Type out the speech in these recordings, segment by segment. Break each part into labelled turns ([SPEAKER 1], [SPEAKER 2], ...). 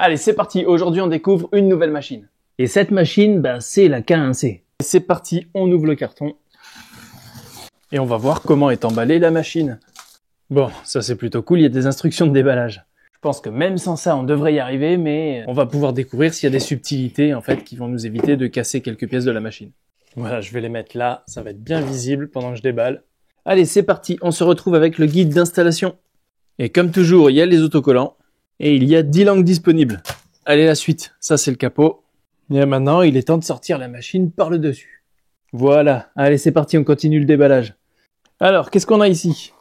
[SPEAKER 1] Allez, c'est parti. Aujourd'hui, on découvre une nouvelle machine.
[SPEAKER 2] Et cette machine, c'est la K1C.
[SPEAKER 1] C'est parti, on ouvre le carton. Et on va voir comment est emballée la machine. Bon, ça c'est plutôt cool, il y a des instructions de déballage. Je pense que même sans ça, on devrait y arriver, mais on va pouvoir découvrir s'il y a des subtilités en fait qui vont nous éviter de casser quelques pièces de la machine. Voilà, je vais les mettre là, ça va être bien visible pendant que je déballe. Allez, c'est parti, on se retrouve avec le guide d'installation. Et comme toujours, il y a les autocollants. Et il y a 10 langues disponibles. Allez, la suite. Ça, c'est le capot. Et maintenant, il est temps de sortir la machine par le dessus. Voilà. Allez, c'est parti, on continue le déballage. Alors, qu'est-ce qu'on a ici?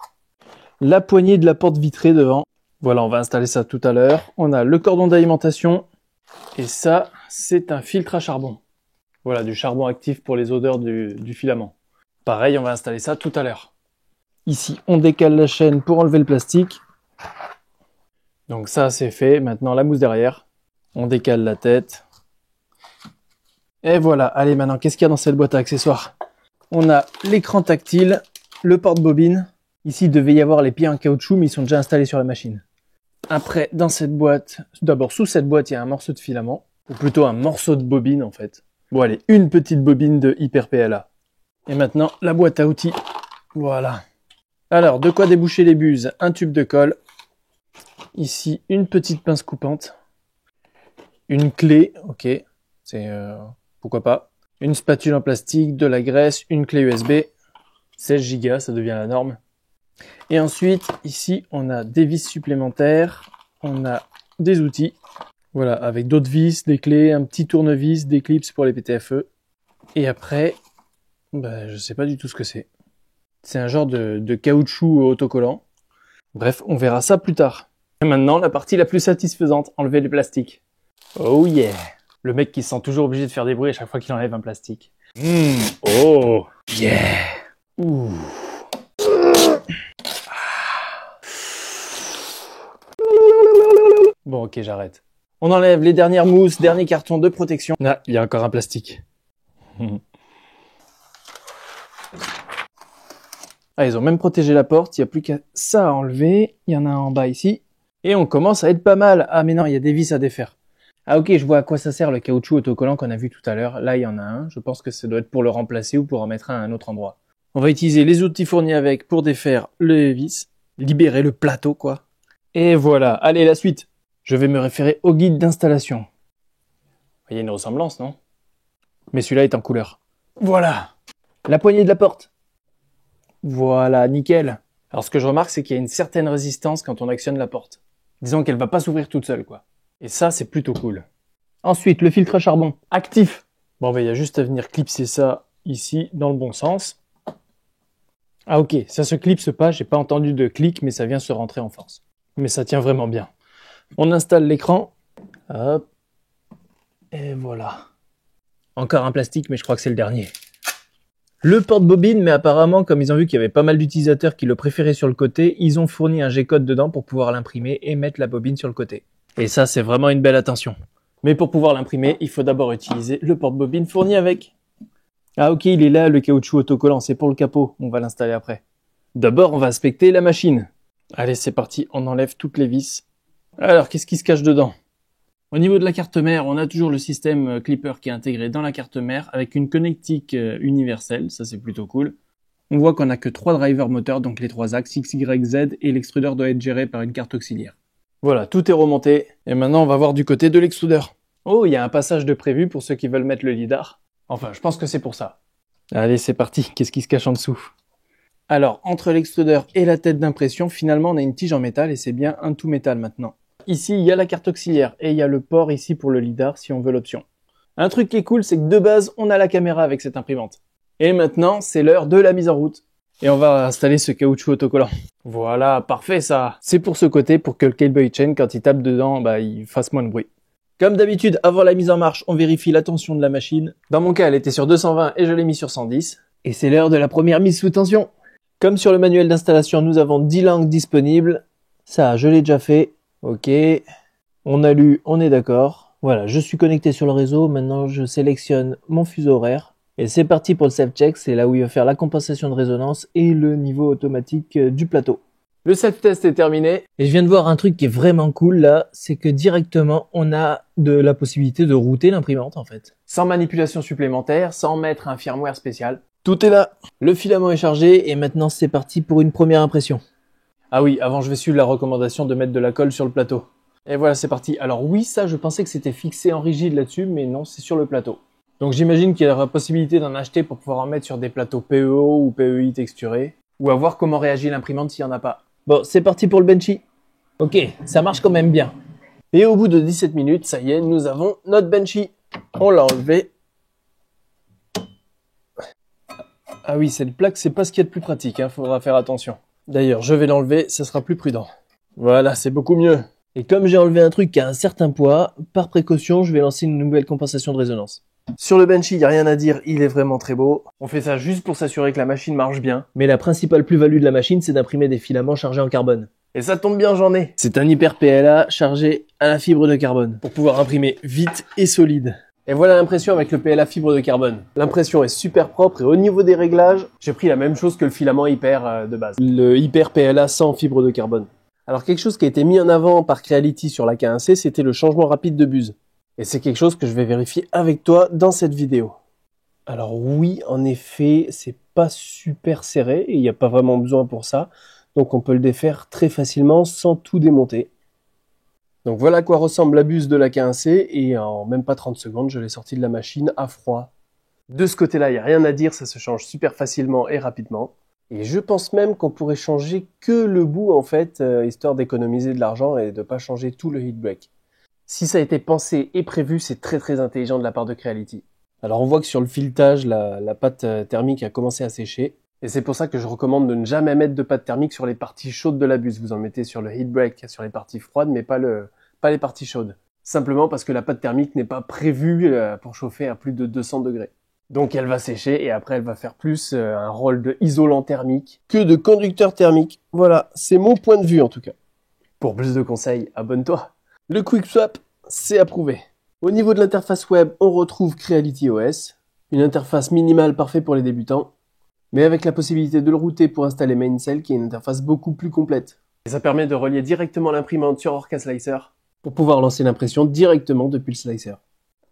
[SPEAKER 1] La poignée de la porte vitrée devant. Voilà, on va installer ça tout à l'heure. On a le cordon d'alimentation. Et ça, c'est un filtre à charbon. Voilà, du charbon actif pour les odeurs du filament. Pareil, on va installer ça tout à l'heure. Ici, on décale la chaîne pour enlever le plastique. Donc ça, c'est fait. Maintenant, la mousse derrière. On décale la tête. Et voilà. Allez, maintenant, qu'est-ce qu'il y a dans cette boîte à accessoires? On a l'écran tactile, le porte-bobine. Ici, il devait y avoir les pieds en caoutchouc, mais ils sont déjà installés sur la machine. Après, dans cette boîte, d'abord, sous cette boîte, il y a un morceau de filament. Ou plutôt un morceau de bobine, en fait. Bon, allez, une petite bobine de Hyper PLA. Et maintenant, la boîte à outils. Voilà. Alors, de quoi déboucher les buses? Un tube de colle. Ici, une petite pince coupante, une clé, ok, c'est pourquoi pas, une spatule en plastique, de la graisse, une clé USB, 16 Go, ça devient la norme. Et ensuite, ici, on a des vis supplémentaires, on a des outils, voilà, avec d'autres vis, des clés, un petit tournevis, des clips pour les PTFE. Et après, je sais pas du tout ce que c'est. C'est un genre de caoutchouc autocollant. Bref, on verra ça plus tard. Et maintenant, la partie la plus satisfaisante, enlever les plastiques. Oh yeah! Le mec qui se sent toujours obligé de faire des bruits à chaque fois qu'il enlève un plastique. Oh yeah! Ouh. Bon, ok, j'arrête. On enlève les dernières mousses, dernier carton de protection. Ah, il y a encore un plastique. Ah, ils ont même protégé la porte, il n'y a plus qu'à ça à enlever. Il y en a un en bas ici. Et on commence à être pas mal. Ah mais non, il y a des vis à défaire. Ah ok, je vois à quoi ça sert le caoutchouc autocollant qu'on a vu tout à l'heure. Là, il y en a un. Je pense que ça doit être pour le remplacer ou pour en mettre un à un autre endroit. On va utiliser les outils fournis avec pour défaire les vis. Libérer le plateau, quoi. Et voilà. Allez, la suite. Je vais me référer au guide d'installation. Il y a une ressemblance, non? Mais celui-là est en couleur. Voilà. La poignée de la porte. Voilà, nickel. Alors ce que je remarque, c'est qu'il y a une certaine résistance quand on actionne la porte. Disons qu'elle va pas s'ouvrir toute seule, quoi. Et ça, c'est plutôt cool. Ensuite, le filtre à charbon. Actif. Bon, il y a juste à venir clipser ça ici, dans le bon sens. Ah ok, ça se clipse pas, j'ai pas entendu de clic, mais ça vient se rentrer en force. Mais ça tient vraiment bien. On installe l'écran. Hop. Et voilà. Encore un plastique, mais je crois que c'est le dernier. Le porte-bobine, mais apparemment, comme ils ont vu qu'il y avait pas mal d'utilisateurs qui le préféraient sur le côté, ils ont fourni un G-code dedans pour pouvoir l'imprimer et mettre la bobine sur le côté. Et ça, c'est vraiment une belle attention. Mais pour pouvoir l'imprimer, il faut d'abord utiliser le porte-bobine fourni avec. Ah ok, il est là, le caoutchouc autocollant, c'est pour le capot, on va l'installer après. D'abord, on va inspecter la machine. Allez, c'est parti, on enlève toutes les vis. Alors, qu'est-ce qui se cache dedans? Au niveau de la carte mère, on a toujours le système Clipper qui est intégré dans la carte mère avec une connectique universelle, ça c'est plutôt cool. On voit qu'on n'a que 3 drivers moteurs, donc les 3 axes X, Y, Z, et l'extrudeur doit être géré par une carte auxiliaire. Voilà, tout est remonté, et maintenant on va voir du côté de l'extrudeur. Oh, il y a un passage de prévu pour ceux qui veulent mettre le lidar. Enfin, je pense que c'est pour ça. Allez, c'est parti, qu'est-ce qui se cache en dessous? Alors, entre l'extrudeur et la tête d'impression, finalement on a une tige en métal, et c'est bien un tout métal maintenant. Ici, il y a la carte auxiliaire et il y a le port ici pour le lidar si on veut l'option. Un truc qui est cool, c'est que de base, on a la caméra avec cette imprimante. Et maintenant, c'est l'heure de la mise en route. Et on va installer ce caoutchouc autocollant. Voilà, parfait ça. C'est pour ce côté, pour que le cable chain, quand il tape dedans, il fasse moins de bruit. Comme d'habitude, avant la mise en marche, on vérifie la tension de la machine. Dans mon cas, elle était sur 220 et je l'ai mis sur 110. Et c'est l'heure de la première mise sous tension. Comme sur le manuel d'installation, nous avons 10 langues disponibles. Ça, je l'ai déjà fait. Ok, on a lu, on est d'accord. Voilà, je suis connecté sur le réseau. Maintenant, je sélectionne mon fuseau horaire. Et c'est parti pour le self-check. C'est là où il va faire la compensation de résonance et le niveau automatique du plateau. Le self-test est terminé.
[SPEAKER 2] Et je viens de voir un truc qui est vraiment cool là, c'est que directement on a de la possibilité de router l'imprimante en fait.
[SPEAKER 1] Sans manipulation supplémentaire, sans mettre un firmware spécial.
[SPEAKER 2] Tout est là. Le filament est chargé et maintenant c'est parti pour une première impression.
[SPEAKER 1] Ah oui, avant je vais suivre la recommandation de mettre de la colle sur le plateau. Et voilà, c'est parti. Alors oui, ça je pensais que c'était fixé en rigide là-dessus, mais non, c'est sur le plateau. Donc j'imagine qu'il y aura possibilité d'en acheter pour pouvoir en mettre sur des plateaux PEO ou PEI texturés, ou à voir comment réagit l'imprimante s'il n'y en a pas.
[SPEAKER 2] Bon, c'est parti pour le Benchy. Ok, ça marche quand même bien.
[SPEAKER 1] Et au bout de 17 minutes, ça y est, nous avons notre Benchy. On l'a enlevé. Ah oui, cette plaque, c'est pas ce qu'il y a de plus pratique, hein, faudra faire attention. D'ailleurs, je vais l'enlever, ça sera plus prudent. Voilà, c'est beaucoup mieux.
[SPEAKER 2] Et comme j'ai enlevé un truc qui a un certain poids, par précaution, je vais lancer une nouvelle compensation de résonance.
[SPEAKER 1] Sur le Benchy, il n'y a rien à dire, il est vraiment très beau. On fait ça juste pour s'assurer que la machine marche bien.
[SPEAKER 2] Mais la principale plus-value de la machine, c'est d'imprimer des filaments chargés en carbone.
[SPEAKER 1] Et ça tombe bien, j'en ai.
[SPEAKER 2] C'est un hyper PLA chargé à la fibre de carbone.
[SPEAKER 1] Pour pouvoir imprimer vite et solide. Et voilà l'impression avec le PLA fibre de carbone. L'impression est super propre et au niveau des réglages, j'ai pris la même chose que le filament hyper de base. Le hyper PLA sans fibre de carbone. Alors quelque chose qui a été mis en avant par Creality sur la K1C, c'était le changement rapide de buse. Et c'est quelque chose que je vais vérifier avec toi dans cette vidéo. Alors oui, en effet, c'est pas super serré et il n'y a pas vraiment besoin pour ça. Donc on peut le défaire très facilement sans tout démonter. Donc voilà à quoi ressemble la buse de la K1C et en même pas 30 secondes, je l'ai sorti de la machine à froid. De ce côté-là, il n'y a rien à dire, ça se change super facilement et rapidement. Et je pense même qu'on pourrait changer que le bout en fait, histoire d'économiser de l'argent et de pas changer tout le heat break. Si ça a été pensé et prévu, c'est très intelligent de la part de Creality. Alors on voit que sur le filetage, la pâte thermique a commencé à sécher. Et c'est pour ça que je recommande de ne jamais mettre de pâte thermique sur les parties chaudes de la buse. Vous en mettez sur le heat break, sur les parties froides, mais pas les parties chaudes. Simplement parce que la pâte thermique n'est pas prévue pour chauffer à plus de 200 degrés. Donc elle va sécher et après elle va faire plus un rôle de isolant thermique que de conducteur thermique. Voilà, c'est mon point de vue en tout cas. Pour plus de conseils, abonne-toi. Le Quick Swap, c'est approuvé. Au niveau de l'interface web, on retrouve Creality OS, une interface minimale parfaite pour les débutants, mais avec la possibilité de le router pour installer Mainsail qui est une interface beaucoup plus complète. Et ça permet de relier directement l'imprimante sur Orca Slicer pour pouvoir lancer l'impression directement depuis le slicer.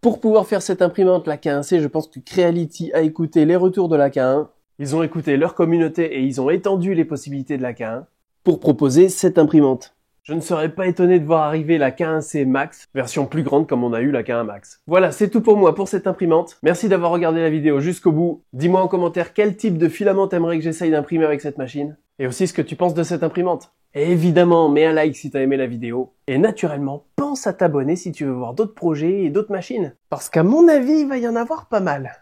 [SPEAKER 1] Pour pouvoir faire cette imprimante, la K1C, je pense que Creality a écouté les retours de la K1, ils ont écouté leur communauté et ils ont étendu les possibilités de la K1 pour proposer cette imprimante. Je ne serais pas étonné de voir arriver la K1C Max, version plus grande comme on a eu la K1 Max. Voilà, c'est tout pour moi pour cette imprimante. Merci d'avoir regardé la vidéo jusqu'au bout. Dis-moi en commentaire quel type de filament t'aimerais que j'essaye d'imprimer avec cette machine. Et aussi ce que tu penses de cette imprimante. Et évidemment, mets un like si t'as aimé la vidéo. Et naturellement, pense à t'abonner si tu veux voir d'autres projets et d'autres machines. Parce qu'à mon avis, il va y en avoir pas mal.